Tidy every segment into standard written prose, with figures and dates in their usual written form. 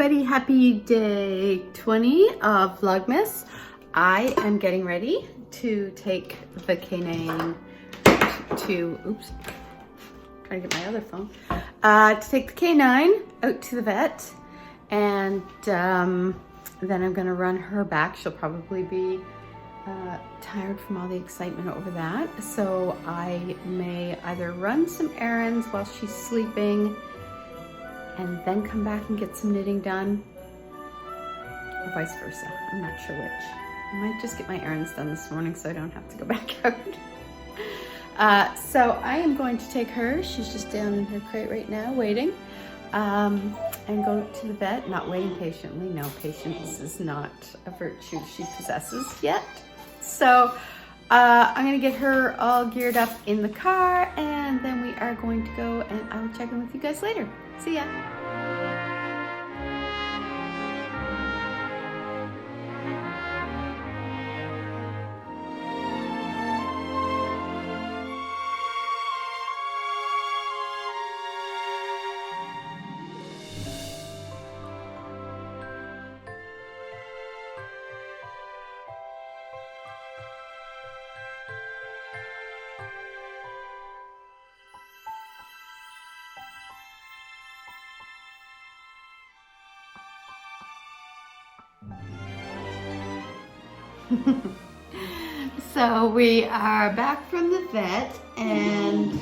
everybody, happy day 20 of Vlogmas. I am getting ready to take the canine to, oops, trying to get my other phone, to take the canine out to the vet, and then I'm gonna run her back. She'll probably be tired from all the excitement over that. So I may either run some errands while she's sleeping and then come back and get some knitting done, or vice versa. I'm not sure which. I might just get my errands done this morning so I don't have to go back out. So I am going to take her, she's just down in her crate right now waiting, and go to the vet. Not waiting patiently, no, patience is not a virtue she possesses yet. So I'm gonna get her all geared up in the car, and then we are going to go, and I will check in with you guys later. See ya. So we are back from the vet, and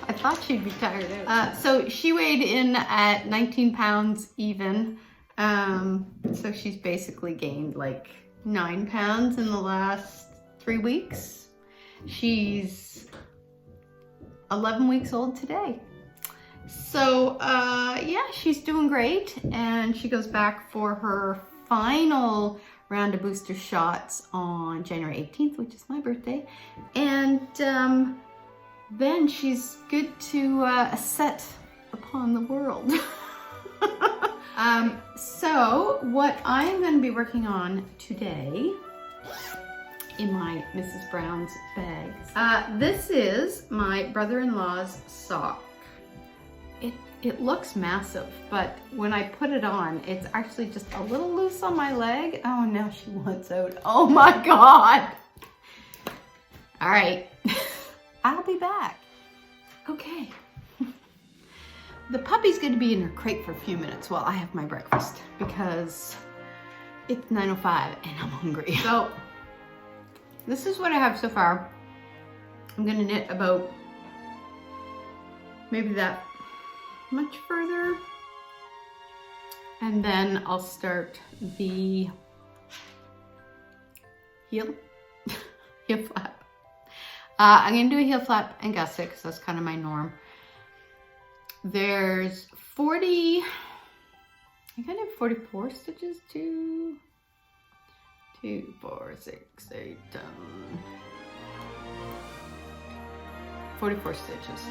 I thought she'd be tired out. So she weighed in at 19 pounds even. So she's basically gained like 9 pounds in the last 3 weeks. She's 11 weeks old today. So yeah, she's doing great, and she goes back for her final round of booster shots on January 18th, which is my birthday. And then she's good to set upon the world. So what I'm going to be working on today in my Mrs. Brown's bags, this is my brother-in-law's sock. It looks massive, but when I put it on, it's actually just a little loose on my leg. Oh, now she wants out. Oh my God. All right, I'll be back. Okay. The puppy's gonna be in her crate for a few minutes while I have my breakfast, because it's 9:05 and I'm hungry. So this is what I have so far. I'm gonna knit about maybe that much further, and then I'll start the heel flap. I'm gonna do a heel flap and gusset because that's kind of my norm. There's 40, I think I have 44 stitches, 2, 4, 6, 8, 44 stitches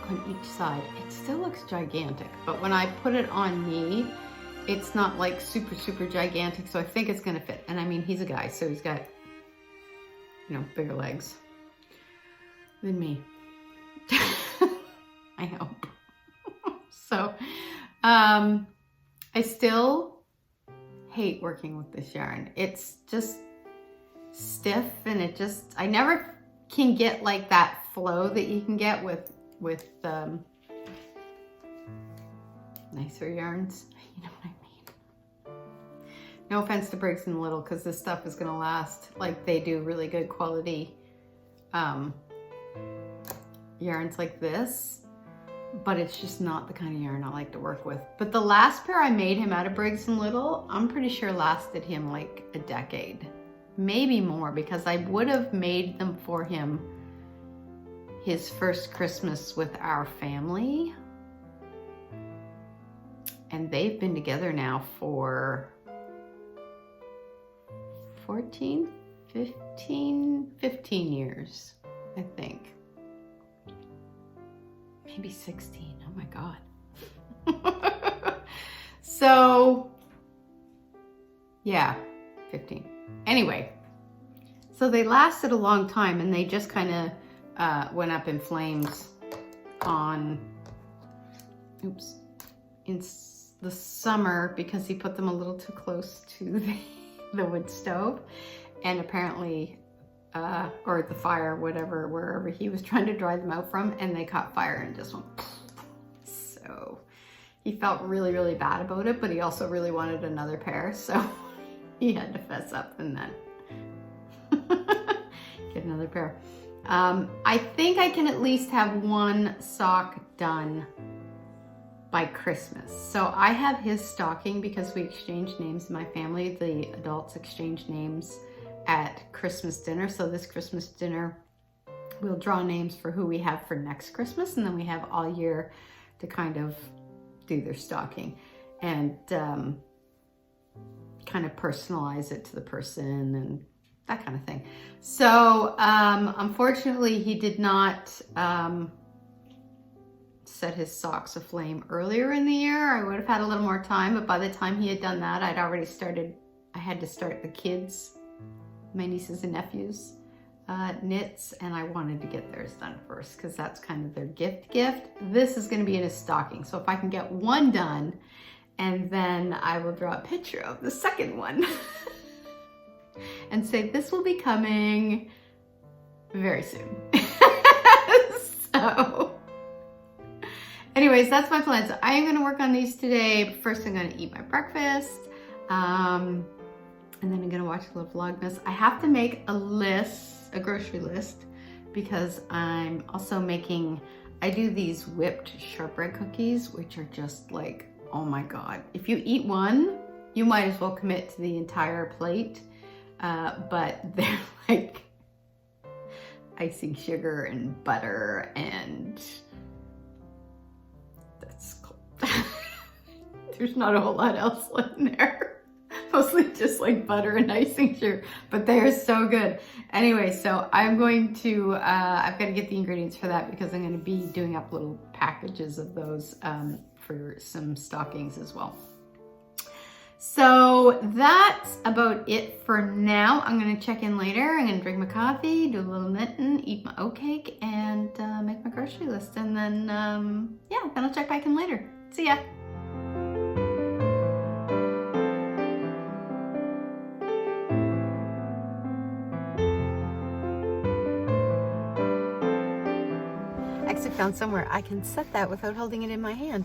on each side. It still looks gigantic, but when I put it on me, it's not like super gigantic, so I think it's gonna fit. And I mean, he's a guy, so he's got, you know, bigger legs than me. I hope. So I still hate working with this yarn. It's just stiff, and it just, I never can get like that flow that you can get with nicer yarns, you know what I mean. No offense to Briggs & Little, because this stuff is gonna last. Like, they do really good quality yarns like this, but it's just not the kind of yarn I like to work with. But the last pair I made him out of Briggs & Little, I'm pretty sure lasted him like a decade, maybe more, because I would have made them for him his first Christmas with our family. And they've been together now for 15 years, I think. Maybe 16, oh my God. So, yeah, 15. Anyway, so they lasted a long time, and they just kind of went up in flames on, oops, in the summer because he put them a little too close to the wood stove, and apparently, or the fire, whatever, wherever he was trying to dry them out from, and they caught fire and just went. So he felt really, really bad about it, but he also really wanted another pair, so he had to fess up and then get another pair. I think I can at least have one sock done by Christmas. So I have his stocking because we exchanged names in my family. The adults exchange names at Christmas dinner. So this Christmas dinner, we'll draw names for who we have for next Christmas, and then we have all year to kind of do their stocking and kind of personalize it to the person and that kind of thing. So unfortunately he did not set his socks aflame earlier in the year. I would have had a little more time, but by the time he had done that, I had to start the kids, my nieces and nephews, knits, and I wanted to get theirs done first because that's kind of their gift. This is going to be in a stocking, so if I can get one done, and then I will draw a picture of the second one and say this will be coming very soon. So anyways, that's my plan. So I am going to work on these today, but first I'm going to eat my breakfast, and then I'm going to watch a little Vlogmas. I have to make a grocery list, because I'm also I do these whipped shortbread cookies, which are just like, oh my God. If you eat one, you might as well commit to the entire plate, but they're like icing sugar and butter, and that's cool. There's not a whole lot else in there. Mostly just like butter and icing sugar, but they are so good. Anyway, so I'm going to, I've got to get the ingredients for that because I'm going to be doing up little packages of those for some stockings as well. So that's about it for now. I'm going to check in later. I'm going to drink my coffee, do a little knitting, eat my oat cake, and make my grocery list. And then, yeah, then I'll check back in later. See ya. Found somewhere I can set that without holding it in my hand.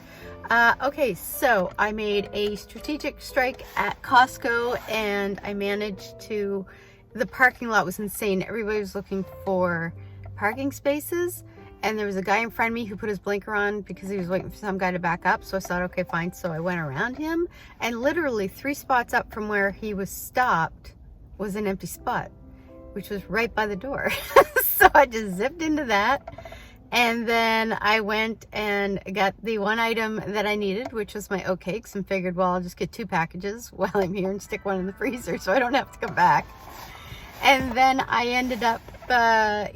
Okay, so I made a strategic strike at Costco, and I managed to, the parking lot was insane. Everybody was looking for parking spaces, and there was a guy in front of me who put his blinker on because he was waiting for some guy to back up. So I thought, okay, fine. So I went around him, and literally 3 spots up from where he was stopped was an empty spot, which was right by the door. So I just zipped into that. And then I went and got the one item that I needed, which was my oat cakes, and figured, well, I'll just get 2 packages while I'm here and stick one in the freezer so I don't have to come back. And then I ended up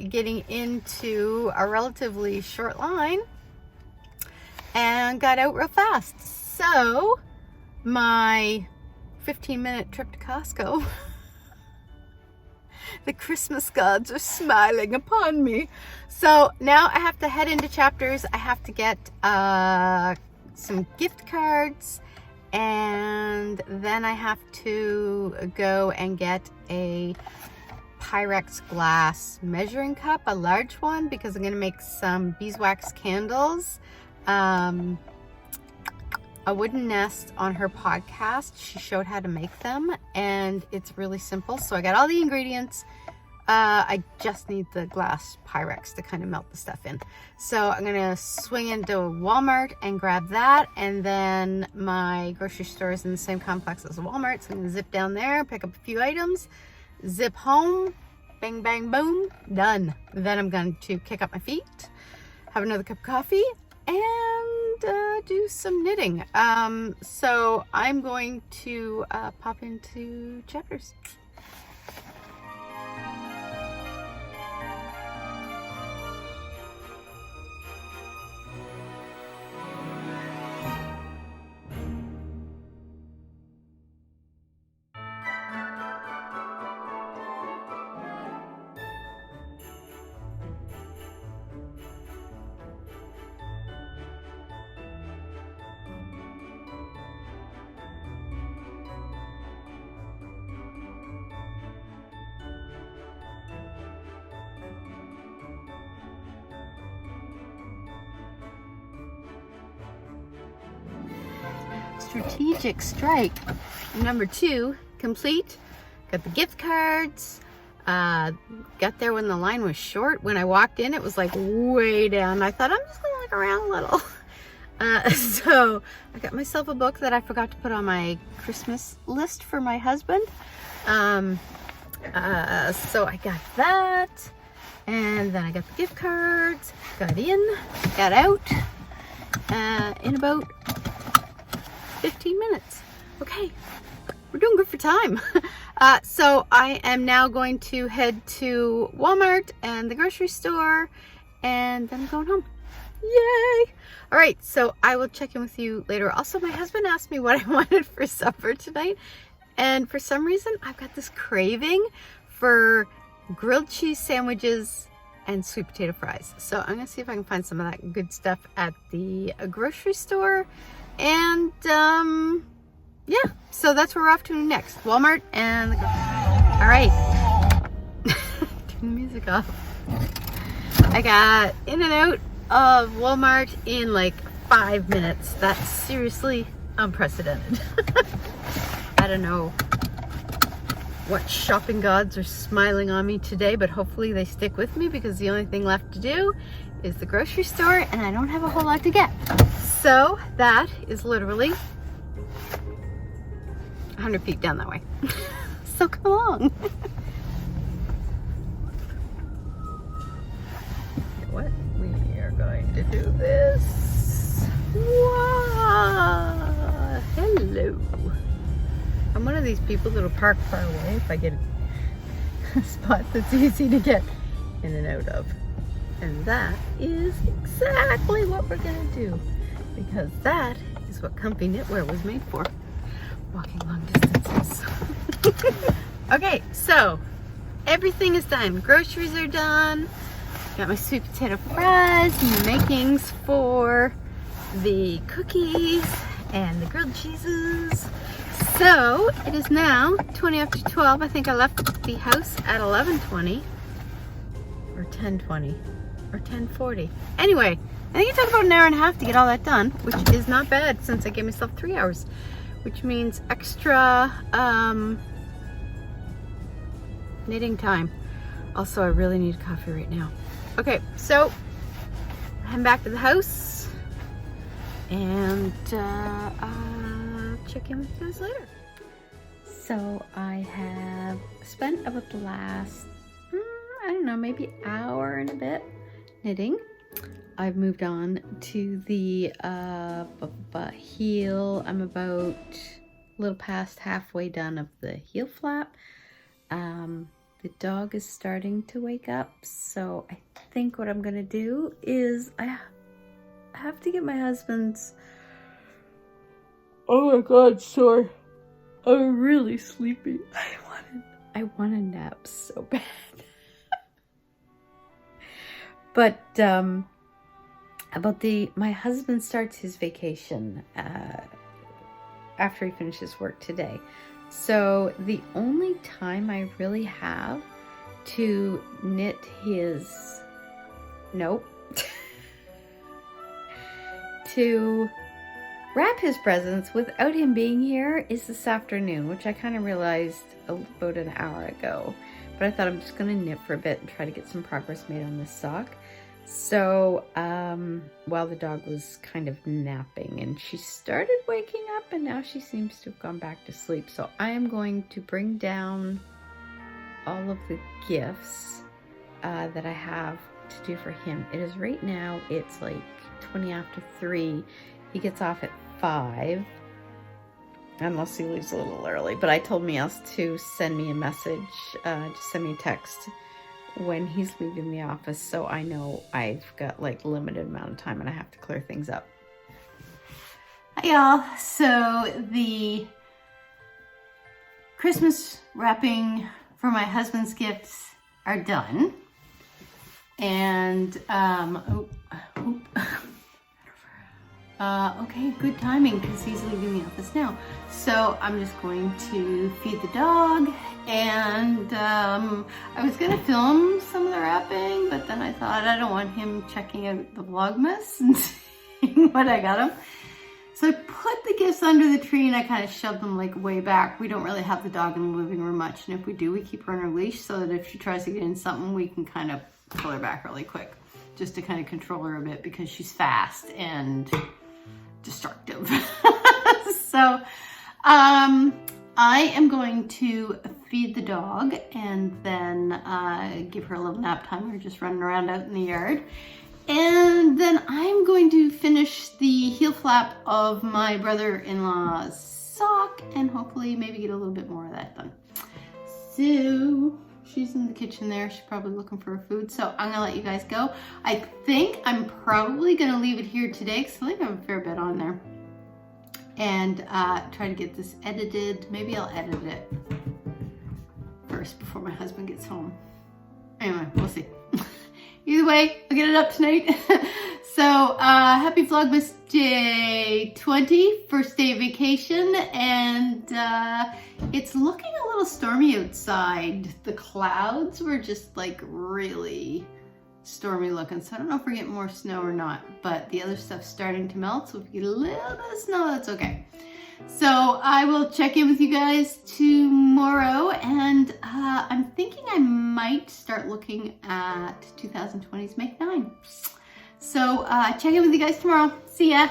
getting into a relatively short line and got out real fast. So my 15-minute trip to Costco, the Christmas gods are smiling upon me. So now I have to head into chapters. I have to get some gift cards, and then I have to go and get a Pyrex glass measuring cup, a large one, because I'm going to make some beeswax candles. A wooden nest on her podcast, she showed how to make them, and it's really simple. So I got all the ingredients. I just need the glass Pyrex to kind of melt the stuff in. So I'm gonna swing into Walmart and grab that, and then my grocery store is in the same complex as Walmart, so I'm gonna zip down there, pick up a few items, zip home, bang bang boom, done. Then I'm going to kick up my feet, have another cup of coffee, and do some knitting. So I'm going to pop into chapters. strategic strike number 2 complete. Got the gift cards. Got there when the line was short. When I walked in, it was like way down. I thought I'm just gonna look around a little. So I got myself a book that I forgot to put on my Christmas list for my husband. So I got that, and then I got the gift cards. Got in, got out in about 15 minutes. Okay, we're doing good for time. So I am now going to head to Walmart and the grocery store, and then I'm going home. Yay! All right, so I will check in with you later. Also, my husband asked me what I wanted for supper tonight, and for some reason, I've got this craving for grilled cheese sandwiches and sweet potato fries. So I'm gonna see if I can find some of that good stuff at the grocery store. And yeah, so that's where we're off to next. Walmart and the grocery store. All right, turn the music off. I got in and out of Walmart in like 5 minutes. That's seriously unprecedented. I don't know what shopping gods are smiling on me today, but hopefully they stick with me, because the only thing left to do is the grocery store, and I don't have a whole lot to get. So that is literally 100 feet down that way. So come along. What? We are going to do this. Wow. Hello. I'm one of these people that'll park far away if I get a spot that's easy to get in and out of. And that is exactly what we're gonna do, because that is what comfy knitwear was made for. Walking long distances. Okay, so everything is done. Groceries are done. Got my sweet potato fries and the makings for the cookies and the grilled cheeses. So it is now 20 after 12. I think I left the house at 11:20 or 10:20 or 10:40. Anyway, I think it took about an hour and a half to get all that done, which is not bad since I gave myself 3 hours, which means extra knitting time. Also, I really need coffee right now. Okay, so I'm back to the house, and I'll check in with you guys later. So I have spent about the last, I don't know, maybe hour and a bit knitting. I've moved on to the heel. I'm about a little past halfway done of the heel flap. The dog is starting to wake up, so I think what I'm gonna do is I have to get my husband's, oh my god, sore. I'm really sleepy. I want a nap so bad. But my husband starts his vacation after he finishes work today. So the only time I really have to knit his, to wrap his presents without him being here is this afternoon, which I kind of realized about an hour ago. But I thought I'm just gonna knit for a bit and try to get some progress made on this sock. So while the dog was kind of napping, and she started waking up, and now she seems to have gone back to sleep. So I am going to bring down all of the gifts that I have to do for him. It is right now, it's like 20 after 3. He gets off at 5, unless he leaves a little early. But I told Miles to send me a message, just send me a text when he's leaving the office, so I know I've got like limited amount of time and I have to clear things up. Hi y'all. So the Christmas wrapping for my husband's gifts are done, and okay, good timing because he's leaving the office now. So I'm just going to feed the dog, and I was gonna film some of the wrapping, but then I thought I don't want him checking out the Vlogmas and seeing what I got him. So I put the gifts under the tree and I kind of shoved them like way back. We don't really have the dog in the living room much. And if we do, we keep her on her leash so that if she tries to get in something, we can kind of pull her back really quick just to kind of control her a bit because she's fast and destructive. So I am going to feed the dog and then give her a little nap time. We're just running around out in the yard. And then I'm going to finish the heel flap of my brother-in-law's sock and hopefully maybe get a little bit more of that done. So she's in the kitchen there. She's probably looking for her food. So I'm gonna let you guys go. I think I'm probably gonna leave it here today because I think I have a fair bit on there. And try to get this edited. Maybe I'll edit it first before my husband gets home. Anyway, we'll see. Either way, I'll get it up tonight. So, happy Vlogmas Day 20, first day of vacation, and it's looking a little stormy outside. The clouds were just like really stormy looking, so I don't know if we're getting more snow or not, but the other stuff's starting to melt, so if we get a little bit of snow, that's okay. So I will check in with you guys tomorrow, and I'm thinking I might start looking at 2020's Make 9. So check in with you guys tomorrow. See ya.